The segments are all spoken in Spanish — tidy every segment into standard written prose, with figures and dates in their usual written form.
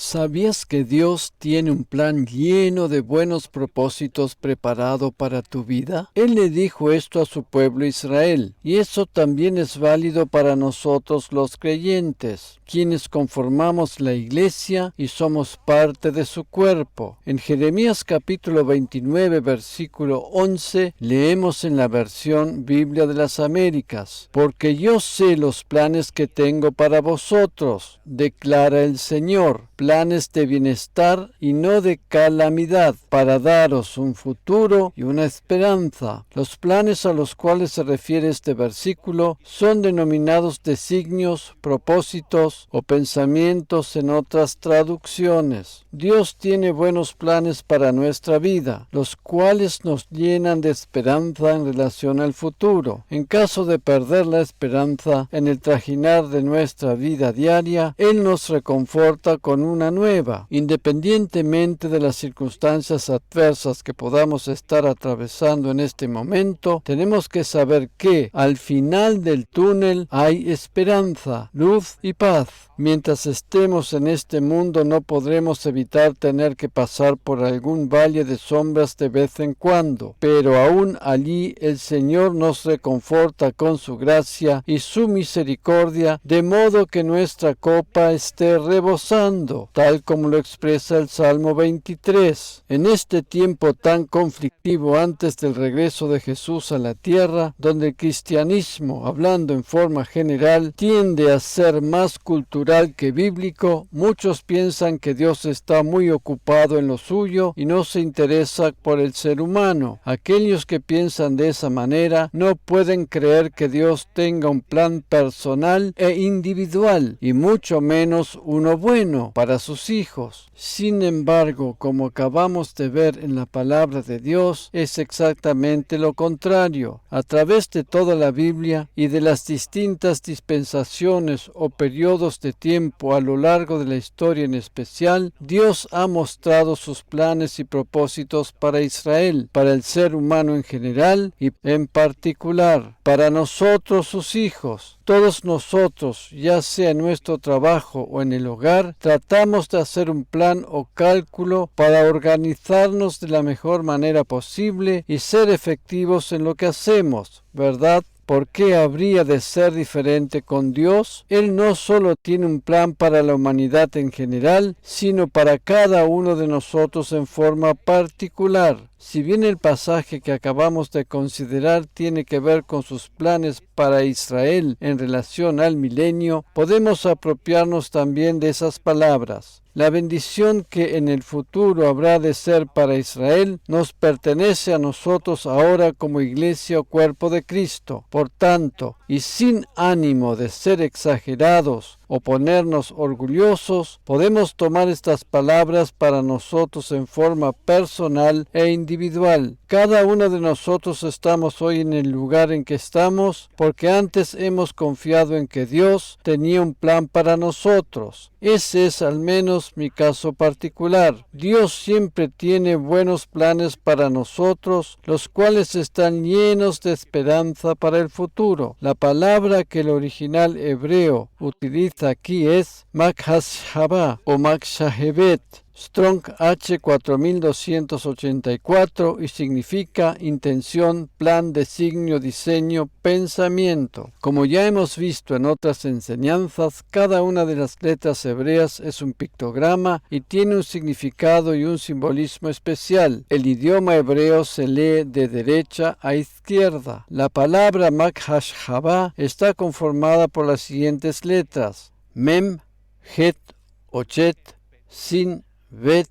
¿Sabías que Dios tiene un plan lleno de buenos propósitos preparado para tu vida? Él le dijo esto a su pueblo Israel, y eso también es válido para nosotros los creyentes, quienes conformamos la iglesia y somos parte de su cuerpo. En Jeremías capítulo 29, versículo 11, leemos en la versión Biblia de las Américas: «Porque yo sé los planes que tengo para vosotros, declara el Señor, planes de bienestar y no de calamidad, para daros un futuro y una esperanza». Los planes a los cuales se refiere este versículo son denominados designios, propósitos o pensamientos en otras traducciones. Dios tiene buenos planes para nuestra vida, los cuales nos llenan de esperanza en relación al futuro. En caso de perder la esperanza en el trajinar de nuestra vida diaria, Él nos reconforta con una nueva. Independientemente de las circunstancias adversas que podamos estar atravesando en este momento, tenemos que saber que al final del túnel hay esperanza, luz y paz. Mientras estemos en este mundo no podremos evitar tener que pasar por algún valle de sombras de vez en cuando, pero aún allí el Señor nos reconforta con su gracia y su misericordia, de modo que nuestra copa esté rebosando, tal como lo expresa el Salmo 23. En este tiempo tan conflictivo antes del regreso de Jesús a la tierra, donde el cristianismo, hablando en forma general, tiende a ser más cultural que bíblico, muchos piensan que Dios está muy ocupado en lo suyo y no se interesa por el ser humano. Aquellos que piensan de esa manera no pueden creer que Dios tenga un plan personal e individual, y mucho menos uno bueno para sus hijos. Sin embargo, como acabamos de ver en la palabra de Dios, es exactamente lo contrario. A través de toda la Biblia y de las distintas dispensaciones o periodos de tiempo a lo largo de la historia en especial, Dios ha mostrado sus planes y propósitos para Israel, para el ser humano en general y en particular para nosotros sus hijos. Todos nosotros, ya sea en nuestro trabajo o en el hogar, tratamos de hacer un plan o cálculo para organizarnos de la mejor manera posible y ser efectivos en lo que hacemos, ¿verdad? ¿Por qué habría de ser diferente con Dios? Él no solo tiene un plan para la humanidad en general, sino para cada uno de nosotros en forma particular. Si bien el pasaje que acabamos de considerar tiene que ver con sus planes para Israel en relación al milenio, podemos apropiarnos también de esas palabras. La bendición que en el futuro habrá de ser para Israel nos pertenece a nosotros ahora como iglesia o cuerpo de Cristo. Por tanto, y sin ánimo de ser exagerados o ponernos orgullosos, podemos tomar estas palabras para nosotros en forma personal e individual. Cada uno de nosotros estamos hoy en el lugar en que estamos porque antes hemos confiado en que Dios tenía un plan para nosotros. Ese es al menos mi caso particular. Dios siempre tiene buenos planes para nosotros, los cuales están llenos de esperanza para el futuro. La palabra que el original hebreo utiliza aquí es Makhashava o Makshahevet, Strong H 4284, y significa intención, plan, designio, diseño, pensamiento. Como ya hemos visto en otras enseñanzas, cada una de las letras hebreas es un pictograma y tiene un significado y un simbolismo especial. El idioma hebreo se lee de derecha a izquierda. La palabra Makhashava está conformada por las siguientes letras: Mem, Het, Ochet, Sin, Bet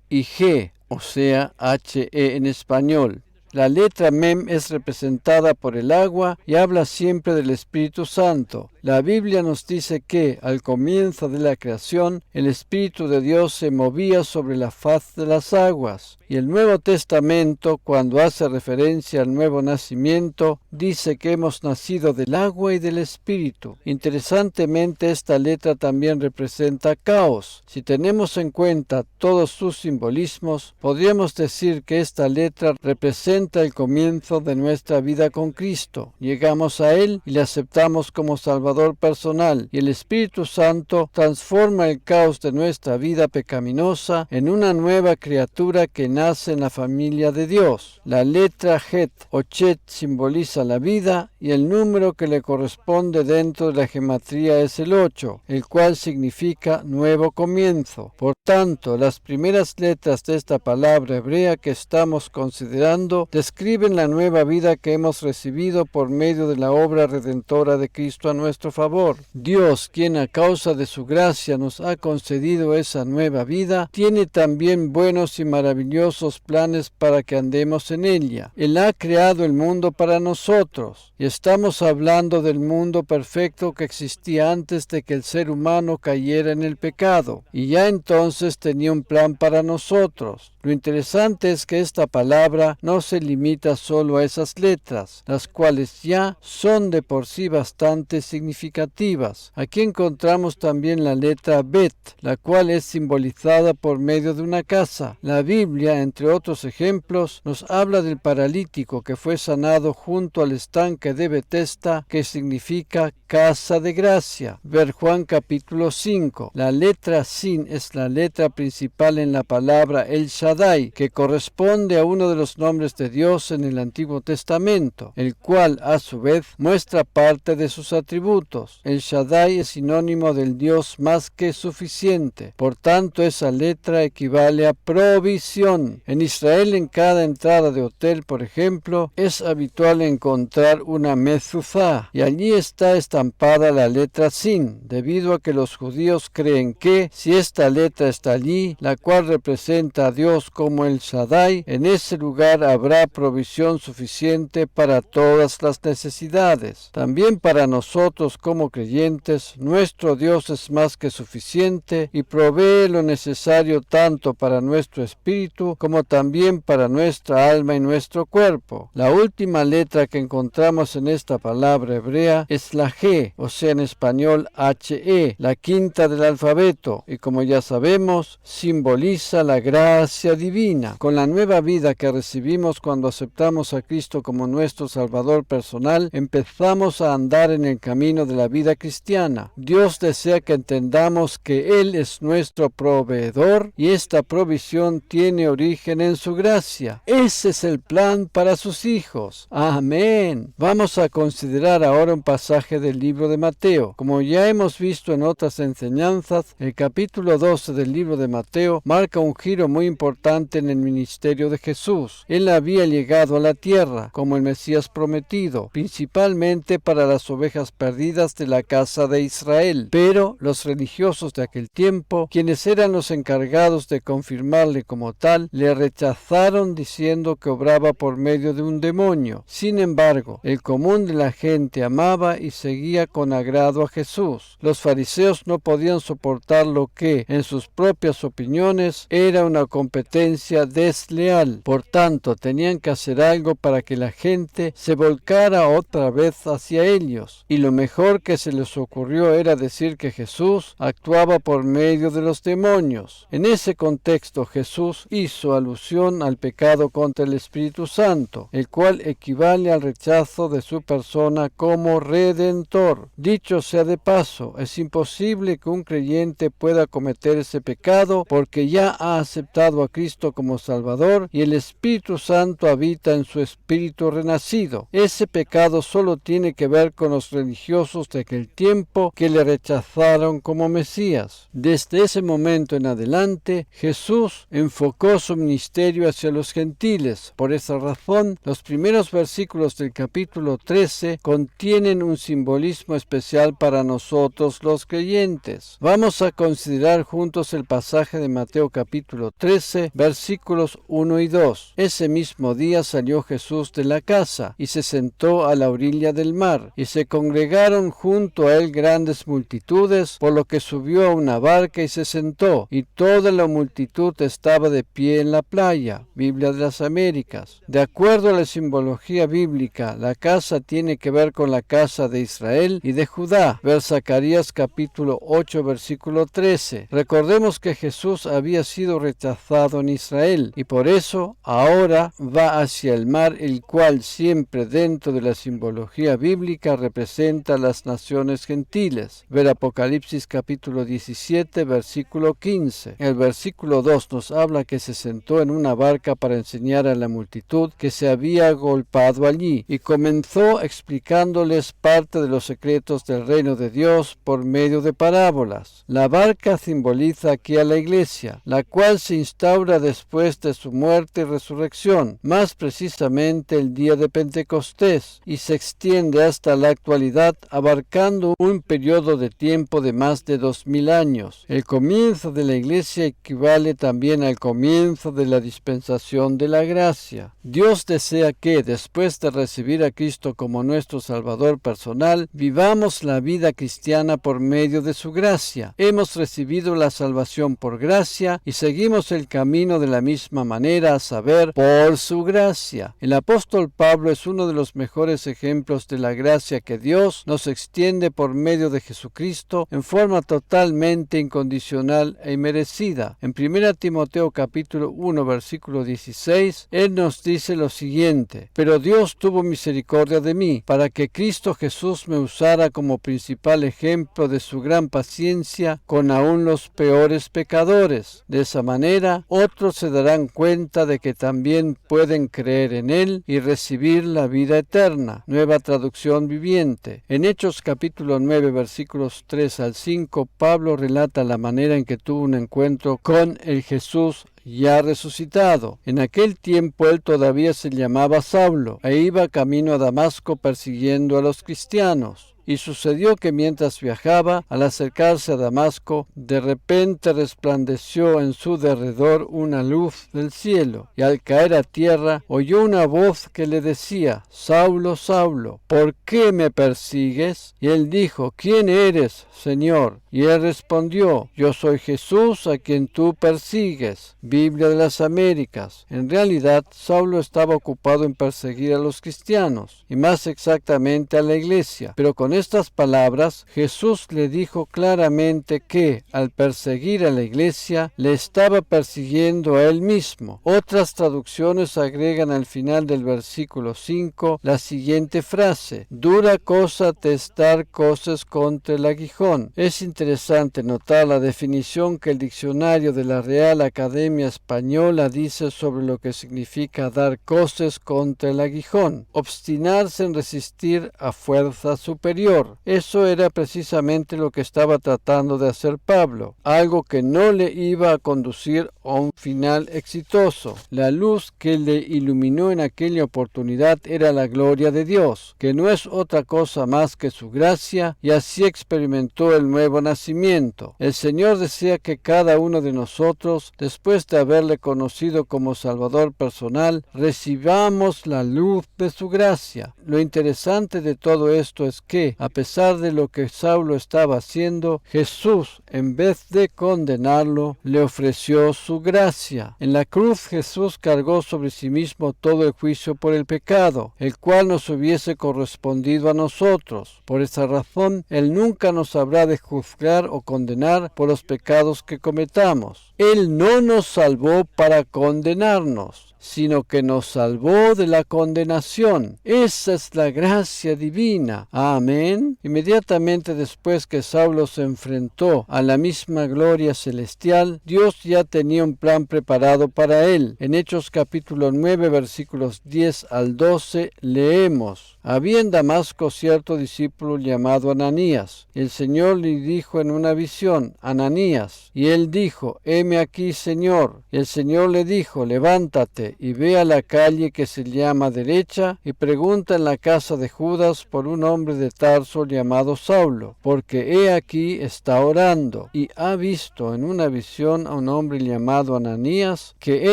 y G, o sea, HE en español. La letra Mem es representada por el agua y habla siempre del Espíritu Santo. La Biblia nos dice que, al comienzo de la creación, el Espíritu de Dios se movía sobre la faz de las aguas. Y el Nuevo Testamento, cuando hace referencia al nuevo nacimiento, dice que hemos nacido del agua y del Espíritu. Interesantemente, esta letra también representa caos. Si tenemos en cuenta todos sus simbolismos, podríamos decir que esta letra representa el comienzo de nuestra vida con Cristo. Llegamos a Él y le aceptamos como Salvador Salvador personal, y el Espíritu Santo transforma el caos de nuestra vida pecaminosa en una nueva criatura que nace en la familia de Dios. La letra Het o Chet simboliza la vida y el número que le corresponde dentro de la gematría es el 8, el cual significa nuevo comienzo. Por tanto, las primeras letras de esta palabra hebrea que estamos considerando describen la nueva vida que hemos recibido por medio de la obra redentora de Cristo a nuestro favor. Dios, quien a causa de su gracia nos ha concedido esa nueva vida, tiene también buenos y maravillosos planes para que andemos en ella. Él ha creado el mundo para nosotros, y estamos hablando del mundo perfecto que existía antes de que el ser humano cayera en el pecado, y ya entonces tenía un plan para nosotros. Lo interesante es que esta palabra no se limita solo a esas letras, las cuales ya son de por sí bastante significativas. Aquí encontramos también la letra Bet, la cual es simbolizada por medio de una casa. La Biblia, entre otros ejemplos, nos habla del paralítico que fue sanado junto al estanque de Betesda, que significa casa de gracia. Ver Juan capítulo 5. La letra Sin es la letra principal en la palabra El Shaddai, que corresponde a uno de los nombres de Dios en el Antiguo Testamento, el cual a su vez muestra parte de sus atributos. El Shaddai es sinónimo del Dios más que suficiente. Por tanto, esa letra equivale a provisión. En Israel, en cada entrada de hotel, por ejemplo, es habitual encontrar una mezuzá, y allí está estampada la letra Sin, debido a que los judíos creen que si esta letra está allí, la cual representa a Dios como el Shaddai, en ese lugar habrá provisión suficiente para todas las necesidades. También para nosotros como creyentes, nuestro Dios es más que suficiente y provee lo necesario tanto para nuestro espíritu como también para nuestra alma y nuestro cuerpo. La última letra que encontramos en esta palabra hebrea es la G, o sea en español HE, la quinta del alfabeto, y como ya sabemos, simboliza la gracia divina. Con la nueva vida que recibimos cuando aceptamos a Cristo como nuestro Salvador personal, empezamos a andar en el camino de la vida cristiana. Dios desea que entendamos que Él es nuestro proveedor y esta provisión tiene origen en su gracia. Ese es el plan para sus hijos. Amén. Vamos a considerar ahora un pasaje del libro de Mateo. Como ya hemos visto en otras enseñanzas, el capítulo 12 del libro de Mateo marca un giro muy importante en el ministerio de Jesús. Él había llegado a la tierra como el Mesías prometido, principalmente para las ovejas perdidas de la casa de Israel. Pero los religiosos de aquel tiempo, quienes eran los encargados de confirmarle como tal, le rechazaron diciendo que obraba por medio de un demonio. Sin embargo, el común de la gente amaba y seguía con agrado a Jesús. Los fariseos no podían soportar lo que, en sus propias opiniones, era una competencia desleal. Por tanto, tenían que hacer algo para que la gente se volcara otra vez hacia ellos. Y lo mejor que se les ocurrió era decir que Jesús actuaba por medio de los demonios. En ese contexto, Jesús hizo alusión al pecado contra el Espíritu Santo, el cual equivale al rechazo de su persona como redentor. Dicho sea de paso, es imposible que un creyente pueda cometer ese pecado porque ya ha aceptado a Cristo como Salvador y el Espíritu Santo habita en su espíritu renacido. Ese pecado solo tiene que ver con los religiosos de aquel tiempo que le rechazaron como Mesías. Desde ese momento en adelante, Jesús enfocó su ministerio hacia los gentiles. Por esa razón, los primeros versículos del capítulo 13 contienen un simbolismo especial para nosotros los creyentes. Vamos a considerar juntos el pasaje de Mateo capítulo 13, versículos 1 y 2. Ese mismo día salió Jesús de la casa y se sentó a la orilla del mar, y se congregaron junto a él grandes multitudes, por lo que subió a una barca y se sentó, y toda la multitud estaba de pie en la playa. Biblia de las Américas. De acuerdo a la simbología bíblica, la casa tiene que ver con la casa de Israel y de Judá. Ver Zacarías capítulo 8, versículo 13. Recordemos que Jesús había sido rechazado en Israel y por eso ahora va hacia el mar, el cual siempre dentro de la simbología bíblica representa las naciones gentiles. Ver Apocalipsis capítulo 17, versículo 15. El versículo 2 nos habla que se sentó en una barca para enseñar a la multitud que se había agolpado allí, y comenzó explicándoles parte de los secretos del reino de Dios por medio de parábolas. La barca simboliza aquí a la iglesia, la cual se instaura después de su muerte y resurrección, más precisamente el día de Pentecostés, y se extiende hasta la actualidad, abarcando un periodo de tiempo de más de 2000 años. El comienzo de la iglesia equivale también al comienzo de la dispensación de la gracia. Dios desea que, después de recibir a Cristo como nuestro Salvador personal, vivamos la vida cristiana por medio de su gracia. Hemos recibido la salvación por gracia y seguimos el camino de la misma manera, a saber, por su gracia. El apóstol Pablo es uno de los mejores ejemplos de la gracia que Dios nos extiende por medio de Jesucristo en forma totalmente incondicional e inmerecida. En 1 Timoteo capítulo 1 versículo 16, él nos dice lo siguiente: pero Dios tuvo misericordia de mí, para que Cristo Jesús me usara como principal ejemplo de su gran paciencia con aún los peores pecadores. De esa manera, otros se darán cuenta de que también pueden creer en Él y recibir la vida eterna. Nueva traducción viviente. En Hechos capítulo 9 versículos 3 al 5, Pablo relata la manera en que tuvo un encuentro con el Jesús ya resucitado. En aquel tiempo él todavía se llamaba Saulo e iba camino a Damasco persiguiendo a los cristianos. Y sucedió que mientras viajaba, al acercarse a Damasco, de repente resplandeció en su derredor una luz del cielo, y al caer a tierra oyó una voz que le decía: Saulo, Saulo, ¿por qué me persigues? Y él dijo: ¿quién eres, Señor? Y él respondió: yo soy Jesús a quien tú persigues. Biblia de las Américas. En realidad, Saulo estaba ocupado en perseguir a los cristianos, y más exactamente a la iglesia, pero con estas palabras, Jesús le dijo claramente que, al perseguir a la iglesia, le estaba persiguiendo a él mismo. Otras traducciones agregan al final del versículo 5 la siguiente frase: dura cosa te estar coces contra el aguijón. Es interesante notar la definición que el diccionario de la Real Academia Española dice sobre lo que significa dar coces contra el aguijón: obstinarse en resistir a fuerza superior. Eso era precisamente lo que estaba tratando de hacer Pablo, algo que no le iba a conducir a un final exitoso. La luz que le iluminó en aquella oportunidad era la gloria de Dios, que no es otra cosa más que su gracia, y así experimentó el nuevo nacimiento. El Señor desea que cada uno de nosotros, después de haberle conocido como Salvador personal, recibamos la luz de su gracia. Lo interesante de todo esto es que, a pesar de lo que Saulo estaba haciendo, Jesús, en vez de condenarlo, le ofreció su gracia. En la cruz Jesús cargó sobre sí mismo todo el juicio por el pecado, el cual nos hubiese correspondido a nosotros. Por esa razón, Él nunca nos habrá de juzgar o condenar por los pecados que cometamos. Él no nos salvó para condenarnos, sino que nos salvó de la condenación. Esa es la gracia divina. Amén. Inmediatamente después que Saulo se enfrentó a la misma gloria celestial, Dios ya tenía un plan preparado para él. En Hechos capítulo 9 versículos 10 al 12 leemos: había en Damasco cierto discípulo llamado Ananías. El Señor le dijo en una visión: Ananías. Y él dijo: heme aquí, Señor. Y el Señor le dijo: levántate y ve a la calle que se llama Derecha y pregunta en la casa de Judas por un hombre de Tarso llamado Saulo, porque he aquí está orando. Y ha visto en una visión a un hombre llamado Ananías, que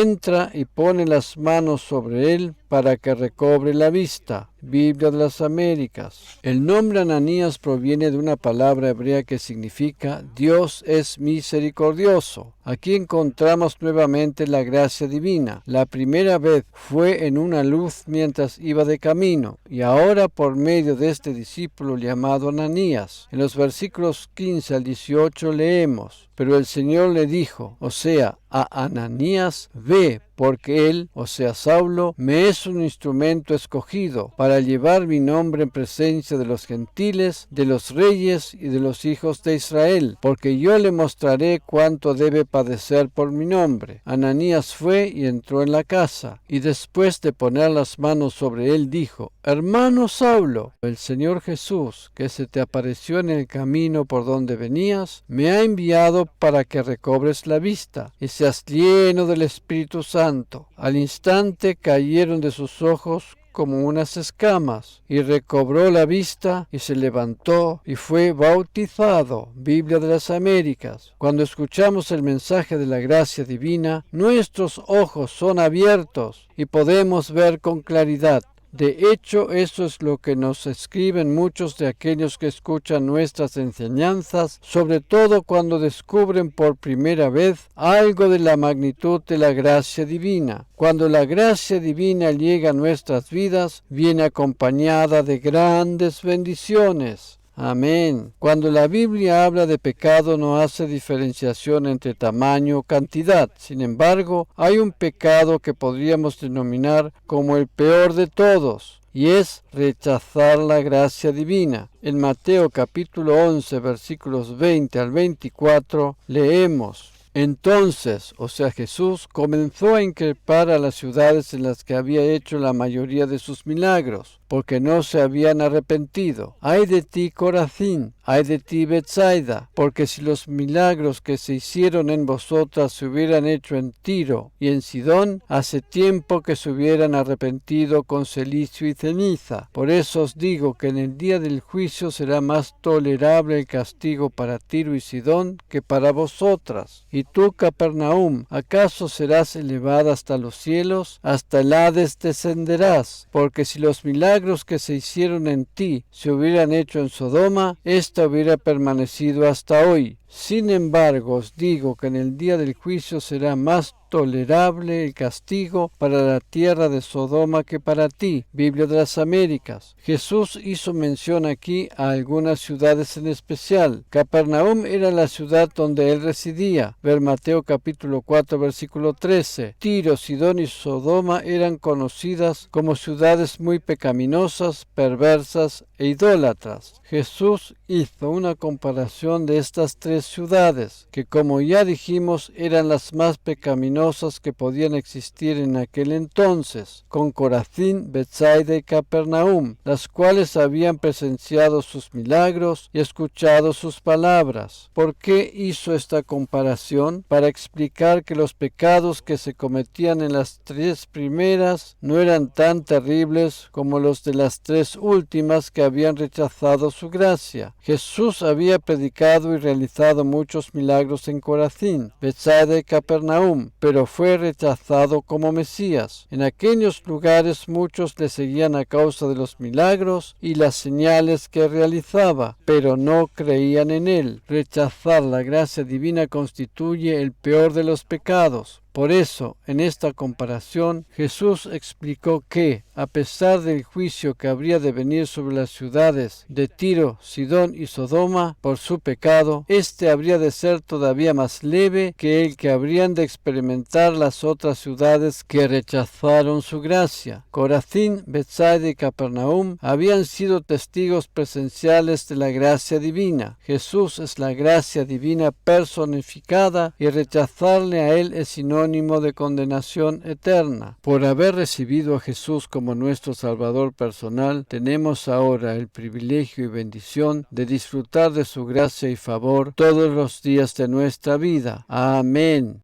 entra y pone las manos sobre él para que recobre la vista. Biblia de las Américas. El nombre Ananías proviene de una palabra hebrea que significa Dios es misericordioso. Aquí encontramos nuevamente la gracia divina. La primera vez fue en una luz mientras iba de camino, y ahora por medio de este discípulo llamado Ananías. En los versículos 15 al 18 leemos: Pero el Señor le dijo, o sea, a Ananías, ve, porque él, o sea, Saulo, me es un instrumento escogido para llevar mi nombre en presencia de los gentiles, de los reyes y de los hijos de Israel, porque yo le mostraré cuánto debe padecer por mi nombre. Ananías fue y entró en la casa, y después de poner las manos sobre él dijo, hermano Saulo, el Señor Jesús, que se te apareció en el camino por donde venías, me ha enviado para que recobres la vista y seas lleno del Espíritu Santo. Al instante cayeron de sus ojos como unas escamas, y recobró la vista, y se levantó, y fue bautizado. Biblia de las Américas. Cuando escuchamos el mensaje de la gracia divina, nuestros ojos son abiertos, y podemos ver con claridad. De hecho, eso es lo que nos escriben muchos de aquellos que escuchan nuestras enseñanzas, sobre todo cuando descubren por primera vez algo de la magnitud de la gracia divina. Cuando la gracia divina llega a nuestras vidas, viene acompañada de grandes bendiciones. Amén. Cuando la Biblia habla de pecado no hace diferenciación entre tamaño o cantidad. Sin embargo, hay un pecado que podríamos denominar como el peor de todos, y es rechazar la gracia divina. En Mateo capítulo 11, versículos 20 al 24, leemos: Entonces, o sea Jesús, comenzó a increpar a las ciudades en las que había hecho la mayoría de sus milagros, porque no se habían arrepentido. ¡Ay de ti, Corazín! ¡Ay de ti, Betsaida! Porque si los milagros que se hicieron en vosotras se hubieran hecho en Tiro y en Sidón, hace tiempo que se hubieran arrepentido con cilicio y ceniza. Por eso os digo que en el día del juicio será más tolerable el castigo para Tiro y Sidón que para vosotras. Y tú, Capernaum, ¿acaso serás elevada hasta los cielos? Hasta el Hades descenderás. Porque si los milagros que se hicieron en ti se hubieran hecho en Sodoma, ésta hubiera permanecido hasta hoy. Sin embargo, os digo que en el día del juicio será más tolerable el castigo para la tierra de Sodoma que para ti. Biblia de las Américas. Jesús hizo mención aquí a algunas ciudades en especial. Capernaum era la ciudad donde él residía. Ver Mateo capítulo 4 versículo 13. Tiro, Sidón y Sodoma eran conocidas como ciudades muy pecaminosas, perversas e idólatras. Jesús hizo una comparación de estas tres ciudades, que como ya dijimos eran las más pecaminosas que podían existir en aquel entonces, con Corazín, Betsaida y Capernaum, las cuales habían presenciado sus milagros y escuchado sus palabras. ¿Por qué hizo esta comparación? Para explicar que los pecados que se cometían en las tres primeras no eran tan terribles como los de las tres últimas que habían rechazado su gracia. Jesús había predicado y realizado muchos milagros en Corazín, Betsaida y Capernaum, pero fue rechazado como Mesías. En aquellos lugares muchos le seguían a causa de los milagros y las señales que realizaba, pero no creían en él. Rechazar la gracia divina constituye el peor de los pecados. Por eso, en esta comparación, Jesús explicó que, a pesar del juicio que habría de venir sobre las ciudades de Tiro, Sidón y Sodoma por su pecado, este habría de ser todavía más leve que el que habrían de experimentar las otras ciudades que rechazaron su gracia. Corazín, Betsaida y Capernaum habían sido testigos presenciales de la gracia divina. Jesús es la gracia divina personificada y rechazarle a él es sinónimo de condenación eterna. Por haber recibido a Jesús como nuestro Salvador personal, tenemos ahora el privilegio y bendición de disfrutar de su gracia y favor todos los días de nuestra vida. Amén.